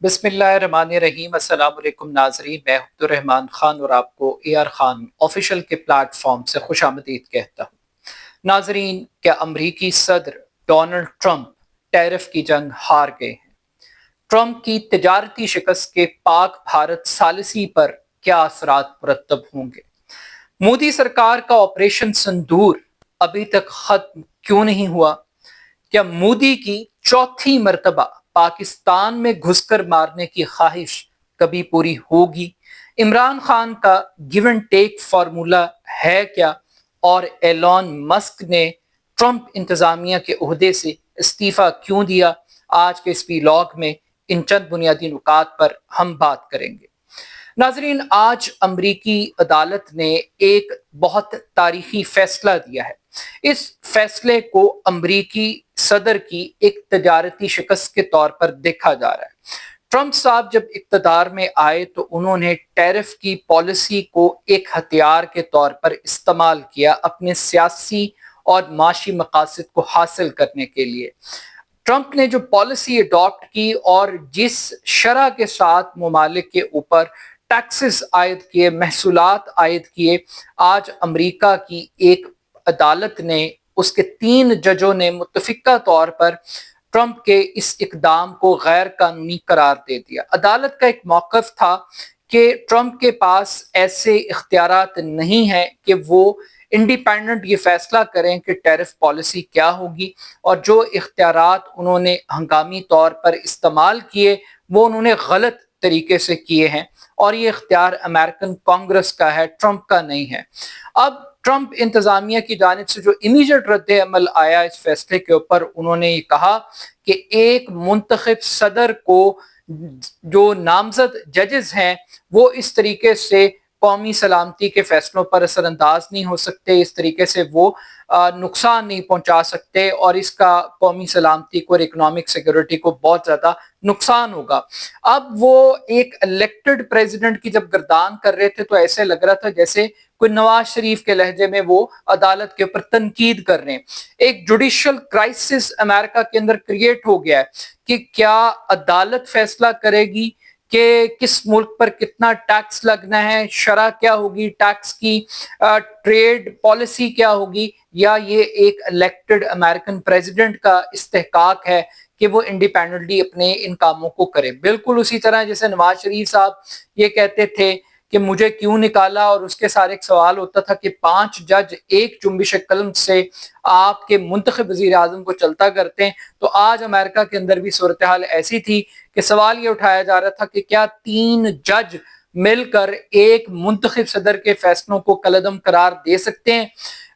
बिस्मिल्लाहिर्रहमानिर्रहीम। अस्सलाम वालेकुम नाजरीन, मैं अब्दुर्रहमान खान और आपको AR खान ऑफिशियल के प्लेटफॉर्म से खुशामदीद कहता हूँ। नाजरीन, क्या अमरीकी सदर डोनाल्ड ट्रंप टैरिफ की जंग हार गए हैं? ट्रंप की तजारती शिकस्त के पाक भारत सालिसी पर क्या असरात मुरतब होंगे? मोदी सरकार का ऑपरेशन संदूर अभी तक खत्म क्यों नहीं हुआ? क्या मोदी की चौथी मर्तबा पाकिस्तान में घुसकर मारने की ख्वाहिश कभी पूरी होगी? इमरान खान का गिव एंड टेक फार्मूला है क्या? और एलॉन मस्क ने ट्रंप इंतजामिया के ओहदे से इस्तीफा क्यों दिया? आज के इस वीलॉग में इन चंद बुनियादी नुकात पर हम बात करेंगे। नाजरीन, आज अमरीकी अदालत ने एक बहुत तारीखी फैसला दिया है। इस फैसले को अमरीकी सदर की एक तजारती शिकस्त के तौर पर देखा जा रहा है। ट्रंप साहब जब इक्तदार में आए तो उन्होंने टैरिफ की पॉलिसी को एक हथियार के तौर पर इस्तेमाल किया अपने सियासी और माशी मकासद को हासिल करने के लिए। ट्रंप ने जो पॉलिसी अडॉप्ट की और जिस शरह के साथ मुमालिक के ऊपर टैक्सेस आयद किए, महसूलात आयद किए, आज अमेरिका की एक अदालत ने, उसके 3 जजों ने मुत्तफिका तौर पर ट्रंप के इस इकदाम को गैर कानूनी करार दे दिया। अदालत का एक मौक़िफ़ था कि ट्रंप के पास ऐसे इख्तियारात नहीं है कि वो इंडिपेंडेंट ये फैसला करें कि टैरिफ पॉलिसी क्या होगी, और जो इख्तियारात उन्होंने हंगामी तौर पर इस्तेमाल किए वो उन्होंने गलत तरीके से किए हैं, और ये इख्तियार अमेरिकन कांग्रेस का है, ट्रंप का नहीं है। अब ट्रंप इंतजामिया की जानिब से जो इमीडिएट रद्द अमल आया इस फैसले के ऊपर, उन्होंने ये कहा कि एक मुंतखब सदर को जो नामजद जजेस हैं वो इस तरीके से कौमी सलामती के फैसलों पर असरअंदाज नहीं हो सकते, इस तरीके से वो नुकसान नहीं पहुंचा सकते, और इसका कौमी सलामती को और इकोनॉमिक सिक्योरिटी को बहुत ज्यादा नुकसान होगा। अब वो एक इलेक्टेड प्रेसिडेंट की जब गर्दान कर रहे थे तो ऐसे लग रहा था जैसे कोई नवाज शरीफ के लहजे में वो अदालत के ऊपर तनकीद कर रहे हैं। एक जुडिशियल क्राइसिस अमेरिका के अंदर क्रिएट हो गया है कि क्या अदालत फैसला करेगी कि किस मुल्क पर कितना टैक्स लगना है, शरह क्या होगी टैक्स की, ट्रेड पॉलिसी क्या होगी, या ये एक इलेक्टेड अमेरिकन प्रेसिडेंट का इस्तेहकाक है कि वो इंडिपेंडेंटली अपने इन कामों को करे। बिल्कुल उसी तरह जैसे नवाज शरीफ साहब ये कहते थे कि मुझे क्यों निकाला, और उसके सारे एक सवाल होता था कि 5 जज एक जुम्बिश कलम से आपके मुंतखब वजीर आजम को चलता करते हैं। तो आज अमेरिका के अंदर भी सूरत हाल ऐसी थी कि सवाल ये उठाया जा रहा था कि क्या 3 जज मिलकर एक मुंतखब सदर के फैसलों को कलअदम करार दे सकते हैं?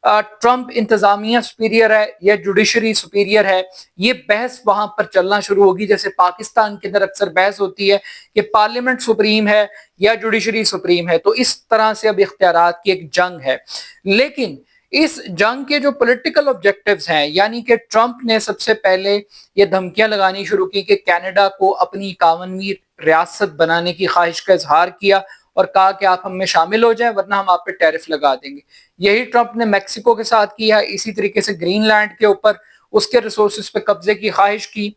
ट्रंप इंतजामिया सुपीरियर है या जुडिशरी सुपीरियर है, ये बहस वहां पर चलना शुरू होगी। जैसे पाकिस्तान के अंदर अक्सर बहस होती है कि पार्लियामेंट सुप्रीम है या जुडिशरी सुप्रीम है, तो इस तरह से अब इख्तियारात की एक जंग है। लेकिन इस जंग के जो पॉलिटिकल ऑब्जेक्टिव्स हैं, यानी कि ट्रंप ने सबसे पहले ये धमकियां लगानी शुरू की कि कनाडा को अपनी 51वीं रियासत बनाने की ख्वाहिश का इजहार किया और कहा कि आप हम में शामिल हो जाएं वरना हम आप पे टैरिफ लगा देंगे। यही ट्रंप ने मैक्सिको के साथ किया, इसी तरीके से ग्रीनलैंड के ऊपर उसके रिसोर्सेज पे कब्जे की ख्वाहिश की।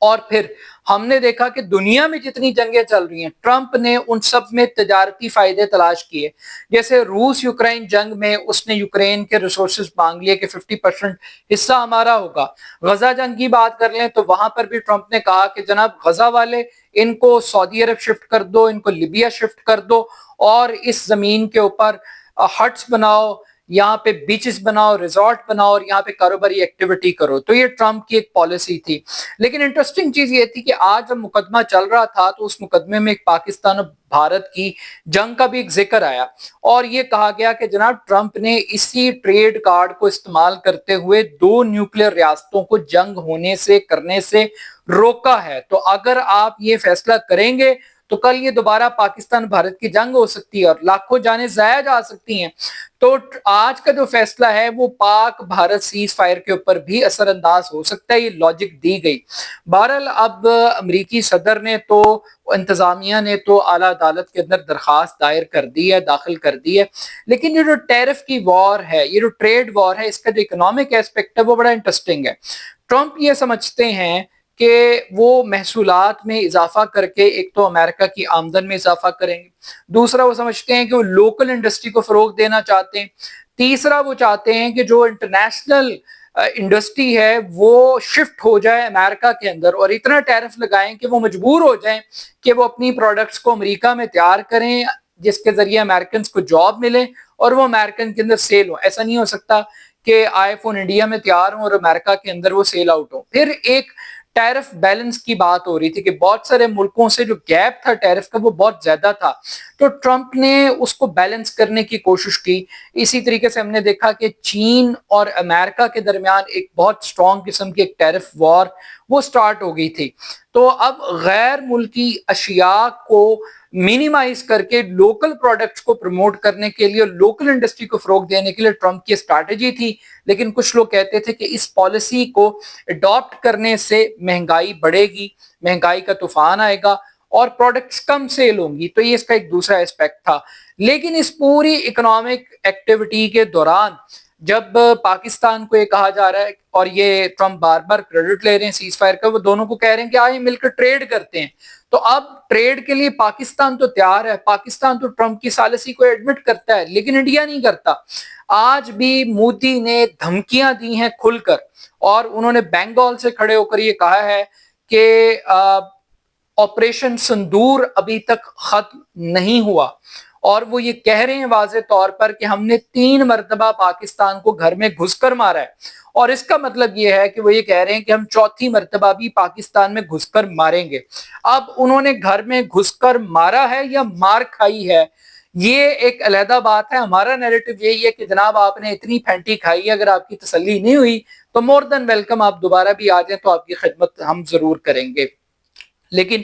और फिर हमने देखा कि दुनिया में जितनी जंगें चल रही हैं, ट्रंप ने उन सब में तजारती फायदे तलाश किए। जैसे रूस यूक्रेन जंग में उसने यूक्रेन के रिसोर्सेज मांग लिए कि 50% हिस्सा हमारा होगा। गजा जंग की बात कर लें तो वहां पर भी ट्रंप ने कहा कि जनाब गजा वाले, इनको सऊदी अरब शिफ्ट कर दो, इनको लीबिया शिफ्ट कर दो, और इस जमीन के ऊपर हट्स बनाओ, यहाँ पे बीचेस बनाओ, रिजॉर्ट बनाओ, और यहाँ पे कारोबारी एक्टिविटी करो। तो ये ट्रंप की एक पॉलिसी थी। लेकिन इंटरेस्टिंग चीज ये थी कि आज जब मुकदमा चल रहा था तो उस मुकदमे में एक पाकिस्तान और भारत की जंग का भी एक जिक्र आया, और ये कहा गया कि जनाब ट्रंप ने इसी ट्रेड कार्ड को इस्तेमाल करते हुए 2 न्यूक्लियर रियासतों को जंग होने से करने से रोका है। तो अगर आप ये फैसला करेंगे तो कल ये दोबारा पाकिस्तान भारत की जंग हो सकती है और लाखों जानें जाया जा सकती हैं। तो आज का जो फैसला है वो पाक भारत सीज फायर के ऊपर भी असरअंदाज हो सकता है, ये लॉजिक दी गई। बहरहाल अब अमरीकी सदर ने तो, इंतजामिया ने तो आला अदालत के अंदर दरखास्त दायर कर दी है, दाखिल कर दी है। लेकिन ये जो टैरिफ की वॉर है, ये जो ट्रेड वॉर है, इसका जो इकोनॉमिक एस्पेक्ट है वो बड़ा इंटरेस्टिंग है। ट्रंप ये समझते हैं کہ وہ محصولات میں اضافہ کر کے ایک تو امریکہ کی آمدن میں اضافہ کریں گے، دوسرا وہ سمجھتے ہیں کہ وہ لوکل انڈسٹری کو فروغ دینا چاہتے ہیں، تیسرا وہ چاہتے ہیں کہ جو انٹرنیشنل انڈسٹری ہے وہ شفٹ ہو جائے امریکہ کے اندر اور اتنا ٹیرف لگائیں کہ وہ مجبور ہو جائیں کہ وہ اپنی پروڈکٹس کو امریکہ میں تیار کریں، جس کے ذریعے امریکنز کو جاب ملے اور وہ امریکن کے اندر سیل ہو۔ ایسا نہیں ہو سکتا کہ آئی فون انڈیا میں تیار ہوں اور امریکہ کے اندر وہ سیل آؤٹ ہو۔ پھر ایک ٹیرف بیلنس کی بات ہو رہی تھی کہ بہت سارے ملکوں سے جو گیپ تھا ٹیرف کا وہ بہت زیادہ تھا، تو ٹرمپ نے اس کو بیلنس کرنے کی کوشش کی۔ اسی طریقے سے ہم نے دیکھا کہ چین اور امریکہ کے درمیان ایک بہت سٹرونگ قسم کی ایک ٹیرف وار وہ سٹارٹ ہو گئی تھی۔ تو اب غیر ملکی اشیاء کو مینیمائز کر کے لوکل پروڈکٹس کو پروموٹ کرنے کے لیے، لوکل انڈسٹری کو فروغ دینے کے لیے ٹرمپ کی اسٹریٹجی تھی، لیکن کچھ لوگ کہتے تھے کہ اس پالیسی کو اڈاپٹ کرنے سے مہنگائی بڑھے گی، مہنگائی کا طوفان آئے گا اور پروڈکٹس کم سیل ہوں گی، تو یہ اس کا ایک دوسرا اسپیکٹ تھا۔ لیکن اس پوری اکنامک ایکٹیویٹی کے دوران جب پاکستان کو یہ کہا جا رہا ہے اور یہ ٹرمپ بار بار کریڈٹ لے رہے ہیں سیز فائر کا، وہ دونوں کو کہہ رہے ہیں کہ آئیں مل کر ٹریڈ کرتے ہیں، تو اب ٹریڈ کے لیے پاکستان تو تیار ہے، پاکستان تو ٹرمپ کی سالسی کو ایڈمٹ کرتا ہے، لیکن انڈیا نہیں کرتا۔ آج بھی مودی نے دھمکیاں دی ہیں کھل کر، اور انہوں نے بنگال سے کھڑے ہو کر یہ کہا ہے کہ آپریشن سندور ابھی تک ختم نہیں ہوا، اور وہ یہ کہہ رہے ہیں واضح طور پر کہ ہم نے 3 مرتبہ پاکستان کو گھر میں گھس کر مارا ہے، اور اس کا مطلب یہ ہے کہ وہ یہ کہہ رہے ہیں کہ ہم 4تھی مرتبہ بھی پاکستان میں گھس کر ماریں گے۔ اب انہوں نے گھر میں گھس کر مارا ہے یا مار کھائی ہے، یہ ایک علیحدہ بات ہے۔ ہمارا نیریٹو یہی ہے کہ جناب آپ نے اتنی پھینٹی کھائی ہے، اگر آپ کی تسلی نہیں ہوئی تو مور دین ویلکم، آپ دوبارہ بھی آ جائیں تو آپ کی خدمت ہم ضرور کریں گے۔ لیکن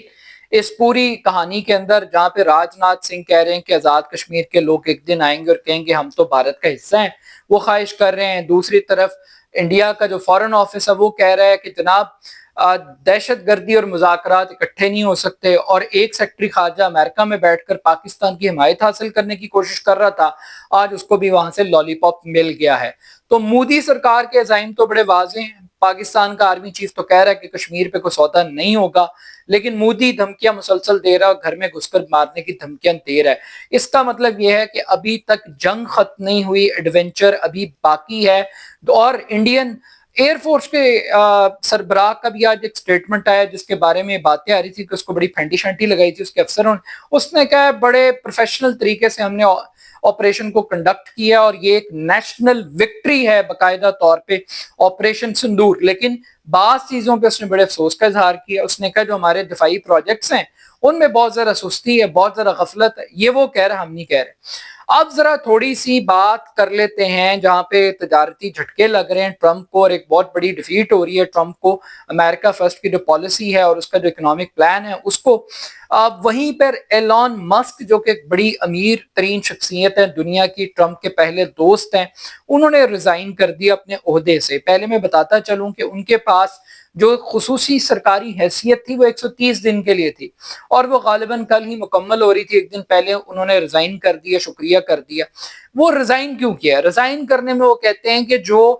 اس پوری کہانی کے اندر جہاں پہ راج ناتھ سنگھ کہہ رہے ہیں کہ آزاد کشمیر کے لوگ ایک دن آئیں گے اور کہیں گے ہم تو بھارت کا حصہ ہیں، وہ خواہش کر رہے ہیں، دوسری طرف انڈیا کا جو فارن آفس ہے وہ کہہ رہا ہے کہ جناب دہشت گردی اور مذاکرات اکٹھے نہیں ہو سکتے، اور ایک سیکرٹری خارجہ امریکہ میں بیٹھ کر پاکستان کی حمایت حاصل کرنے کی کوشش کر رہا تھا، آج اس کو بھی وہاں سے لالی پاپ مل گیا ہے۔ تو مودی سرکار کے عزائم تو بڑے واضح ہیں، پاکستان کا آرمی چیف تو کہہ رہا ہے کہ کشمیر پہ کوئی سودا نہیں ہوگا، لیکن مودی دھمکیاں مسلسل دے رہا ہے، گھر میں گھس کر مارنے کی دھمکیاں دے رہا ہے۔ اس کا مطلب یہ ہے کہ ابھی تک جنگ ختم نہیں ہوئی، ایڈونچر ابھی باقی ہے، اور انڈین ایئر فورس کے سربراہ کا بھی آج ایک سٹیٹمنٹ آیا جس کے بارے میں باتیں آ رہی تھی کہ اس کو بڑی پھینٹی شنٹی لگائی تھی اس کے افسروں نے، اس نے کہا بڑے پروفیشنل طریقے سے ہم نے آپریشن کو کنڈکٹ کیا اور یہ ایک نیشنل وکٹری ہے باقاعدہ طور پہ آپریشن سندور۔ لیکن بعض چیزوں پہ اس نے بڑے افسوس کا اظہار کیا، اس نے کہا جو ہمارے دفاعی پروجیکٹس ہیں ان میں بہت ذرا سستی ہے، بہت ذرا غفلت ہے، یہ وہ کہہ رہا، ہم نہیں کہہ رہے۔ اب ذرا تھوڑی سی بات کر لیتے ہیں جہاں پہ تجارتی جھٹکے لگ رہے ہیں ٹرمپ کو، اور ایک بہت بڑی ڈیفیٹ ہو رہی ہے ٹرمپ کو، امریکہ فرسٹ کی جو پالیسی ہے اور اس کا جو اکنامک پلان ہے اس کو۔ وہیں پر ایلون مسک جو کہ ایک بڑی امیر ترین شخصیت ہے دنیا کی، ٹرمپ کے پہلے دوست ہیں، انہوں نے ریزائن کر دیا اپنے عہدے سے۔ پہلے میں بتاتا چلوں کہ ان کے پاس جو خصوصی سرکاری حیثیت تھی وہ 130 دن کے لیے تھی، اور وہ غالباً کل ہی مکمل ہو رہی تھی، ایک دن پہلے انہوں نے ریزائن کر دیا، شکریہ کر دیا۔ وہ ریزائن کیوں کیا؟ ریزائن کرنے میں وہ کہتے ہیں کہ جو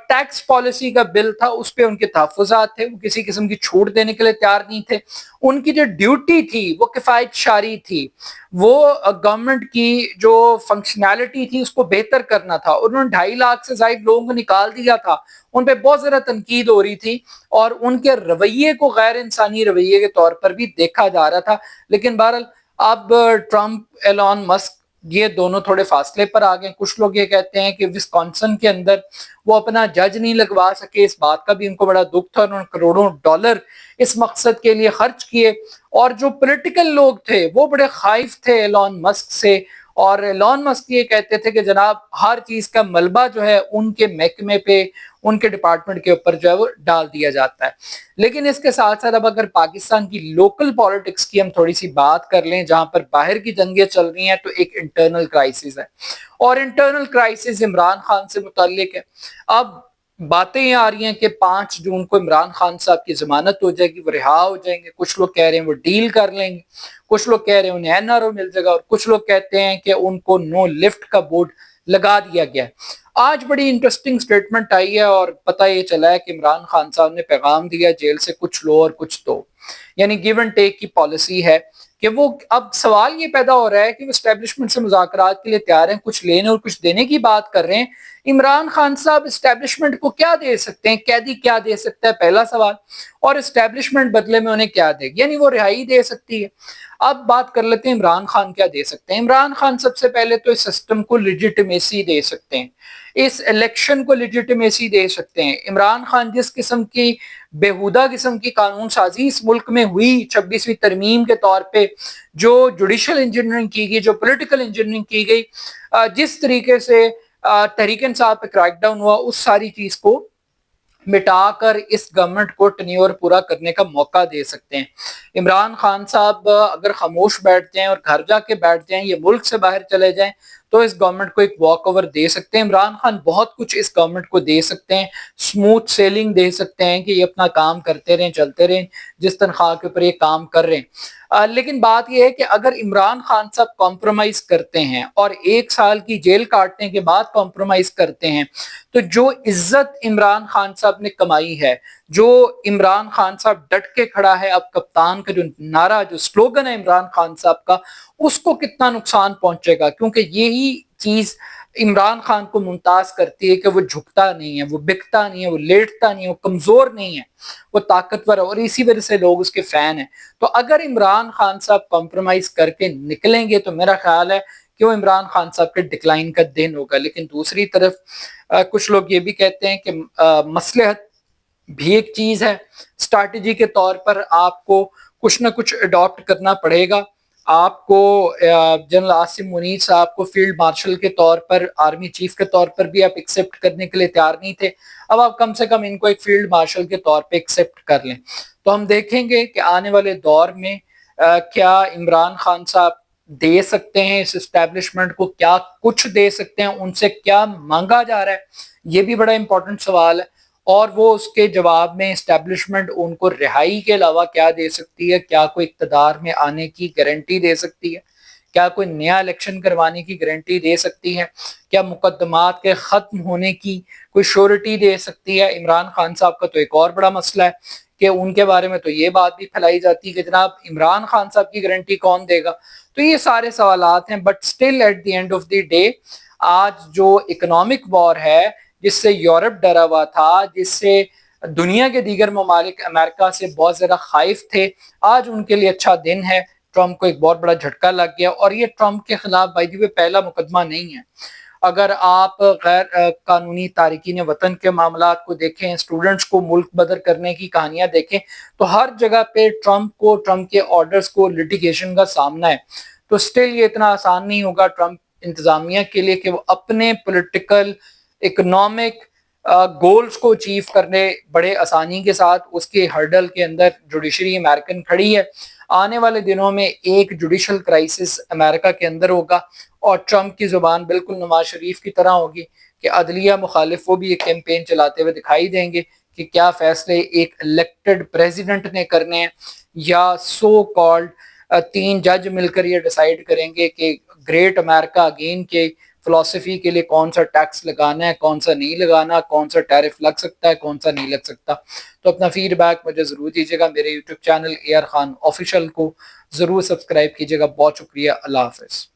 ٹیکس پالیسی کا بل تھا اس پہ ان کے تحفظات تھے، وہ کسی قسم کی چھوٹ دینے کے لیے تیار نہیں تھے، ان کی جو ڈیوٹی تھی وہ کفایت شاری تھی، وہ گورنمنٹ کی جو فنکشنالٹی تھی اس کو بہتر کرنا تھا، انہوں نے 2.5 لاکھ سے زائد لوگوں کو نکال دیا تھا، ان پہ بہت زیادہ تنقید ہو رہی تھی اور ان کے رویے کو غیر انسانی رویے کے طور پر بھی دیکھا جا رہا تھا۔ لیکن بہرحال اب ٹرمپ ایلون مسک یہ دونوں تھوڑے فاصلے پر آ گئے۔ کچھ لوگ یہ کہتے ہیں کہ وسکانسن کے اندر وہ اپنا جج نہیں لگوا سکے، اس بات کا بھی ان کو بڑا دکھ تھا، انہوں نے کروڑوں ڈالر اس مقصد کے لیے خرچ کیے، اور جو پولیٹیکل لوگ تھے وہ بڑے خائف تھے ایلون مسک سے، اور ایلون مسک یہ کہتے تھے کہ جناب ہر چیز کا ملبہ جو ہے ان کے محکمے پہ، ان کے ڈپارٹمنٹ کے اوپر جو ہے وہ ڈال دیا جاتا ہے۔ لیکن اس کے ساتھ ساتھ اب اگر پاکستان کی لوکل پالیٹکس کی ہم تھوڑی سی بات کر لیں، جہاں پر باہر کی جنگیں چل رہی ہیں، تو ایک انٹرنل کرائسس ہے، اور انٹرنل کرائسس عمران خان سے متعلق ہے۔ اب باتیں یہ آ رہی ہیں کہ 5 جون کو عمران خان صاحب کی ضمانت ہو جائے گی، وہ رہا ہو جائیں گے، کچھ لوگ کہہ رہے ہیں وہ ڈیل کر لیں گے، کچھ لوگ کہہ رہے ہیں انہیں این آر او مل جائے گا، اور کچھ لوگ کہتے ہیں کہ ان کو نو لفٹ کا بورڈ لگا دیا گیا ہے۔ आज बड़ी इंटरेस्टिंग स्टेटमेंट आई है और पता ये चला है कि इमरान खान साहब ने पैगाम दिया जेल से कुछ लो और कुछ दो, यानी गिव एंड टेक की पॉलिसी है कि वो अब सवाल ये पैदा हो रहा है कि वो एस्टेब्लिशमेंट से मुज़ाकरात के लिए तैयार हैं, कुछ लेने और कुछ देने की बात कर रहे हैं। इमरान खान साहब एस्टेब्लिशमेंट को क्या दे सकते हैं, कैदी क्या दे सकता है, पहला सवाल, और एस्टेब्लिशमेंट बदले में उन्हें क्या देगी, यानी वो रिहाई दे सकती है। अब बात कर लेते हैं इमरान खान क्या दे सकते हैं। इमरान खान सबसे पहले तो इस सिस्टम को लिजिटिमेसी दे सकते हैं, इस इलेक्शन को लिजिटिमेसी दे सकते हैं। इमरान खान जिस किस्म की बेहुदा किस्म की कानून साजी इस मुल्क में हुई 26वीं तरमीम के तौर पे, जो जुडिशल इंजीनियरिंग की गई, जो पॉलिटिकल इंजीनियरिंग की गई, जिस तरीके से तहरीक इंसाफ पे क्रैकडाउन हुआ, उस सारी चीज को मिटाकर इस गवर्नमेंट को टेन्योर पूरा करने का मौका दे सकते हैं। इमरान खान साहब अगर खामोश बैठ जाएं और घर जाके बैठ जाएं, ये मुल्क से बाहर चले जाएं, तो इस गवर्नमेंट को एक वॉक ओवर दे सकते हैं। इमरान खान बहुत कुछ इस गवर्नमेंट को दे सकते हैं, स्मूथ सेलिंग दे सकते हैं कि ये अपना काम करते रहें, चलते रहें जिस तनख्वाह के ऊपर ये काम कर रहे हैं। लेकिन बात यह है कि अगर इमरान खान साहब कॉम्प्रोमाइज करते हैं और 1 साल की जेल काटने के बाद कॉम्प्रोमाइज करते हैं, तो जो इज्जत इमरान खान साहब ने कमाई है, जो इमरान खान साहब डट के खड़ा है, अब कप्तान का जो नारा, जो स्लोगन है इमरान खान साहब का, उसको कितना नुकसान पहुंचेगा, क्योंकि यही चीज इमरान खान को मुमताज करती है कि वो झुकता नहीं है, वो बिकता नहीं है, वो लेटता नहीं है, वो कमजोर नहीं है, वो ताकतवर है, और इसी वजह से लोग उसके फैन हैं। तो अगर इमरान खान साहब कॉम्प्रोमाइज करके निकलेंगे तो मेरा ख्याल है कि वो इमरान खान साहब के डिक्लाइन का दिन होगा। लेकिन दूसरी तरफ कुछ लोग ये भी कहते हैं कि मसलहत भी एक चीज है, स्ट्रैटेजी के तौर पर आपको कुछ ना कुछ अडॉप्ट करना पड़ेगा। आपको जनरल आसिम मुनीर साहब को फील्ड मार्शल के तौर पर, आर्मी चीफ के तौर पर भी आप एक्सेप्ट करने के लिए तैयार नहीं थे, अब आप कम से कम इनको एक फील्ड मार्शल के तौर पे एक्सेप्ट कर लें। तो हम देखेंगे कि आने वाले दौर में क्या इमरान खान साहब दे सकते हैं इस एस्टेब्लिशमेंट को, क्या कुछ दे सकते हैं, उनसे क्या मांगा जा रहा है, ये भी बड़ा इंपॉर्टेंट सवाल है। और वो उसके जवाब में एस्टेब्लिशमेंट उनको रिहाई के अलावा क्या दे सकती है, क्या कोई इक्तदार में आने की गारंटी दे सकती है, क्या कोई नया इलेक्शन करवाने की गारंटी दे सकती है, क्या मुकदमात के खत्म होने की कोई श्योरिटी दे सकती है। इमरान खान साहब का तो एक और बड़ा मसला है कि उनके बारे में तो ये बात भी फैलाई जाती है कि जनाब इमरान खान साहब की गारंटी कौन देगा। तो ये सारे सवालात हैं, but still at the end of the day आज जो इकोनॉमिक वॉर है, जिससे यूरोप डरा हुआ था, जिससे दुनिया के दीगर ममालिक अमेरिका से बहुत ज्यादा खाइफ थे, आज उनके लिए अच्छा दिन है। ट्रंप को एक बहुत बड़ा झटका लग गया, और ये ट्रंप के खिलाफ भाई जी पहला मुकदमा नहीं है। अगर आप गैर कानूनी तारिकीन वतन के मामलात को देखें, स्टूडेंट्स को मुल्क बदर करने की कहानियां देखें, तो हर जगह पे ट्रंप को, ट्रंप के ऑर्डर्स को, लिटिगेशन का सामना है। तो स्टिल ये इतना आसान नहीं होगा ट्रंप इंतजामिया के लिए कि वो अपने पॉलिटिकल इकोनॉमिक गोल्स को अचीव करने बड़े आसानी के साथ, उसके हर्डल के अंदर जुडिशरी अमेरिकन खड़ी है। आने वाले दिनों में एक जुडिशल क्राइसिस अमेरिका के अंदर होगा, और ट्रंप की जुबान बिल्कुल नवाज शरीफ की तरह होगी कि अदलिया मुखालिफ वो भी एक कैंपेन चलाते हुए दिखाई देंगे कि क्या फैसले एक इलेक्टेड प्रेसिडेंट ने करने हैं, या सो कॉल्ड 3 जज मिलकर ये डिसाइड करेंगे कि ग्रेट अमेरिका अगेन के फिलॉसफी के लिए कौन सा टैक्स लगाना है, कौन सा नहीं लगाना, कौन सा टैरिफ लग सकता है, कौन सा नहीं लग सकता। तो अपना फीडबैक मुझे जरूर दीजिएगा। मेरे YouTube channel AR Khan official को जरूर सब्सक्राइब कीजिएगा। बहुत शुक्रिया। अल्लाह हाफिज।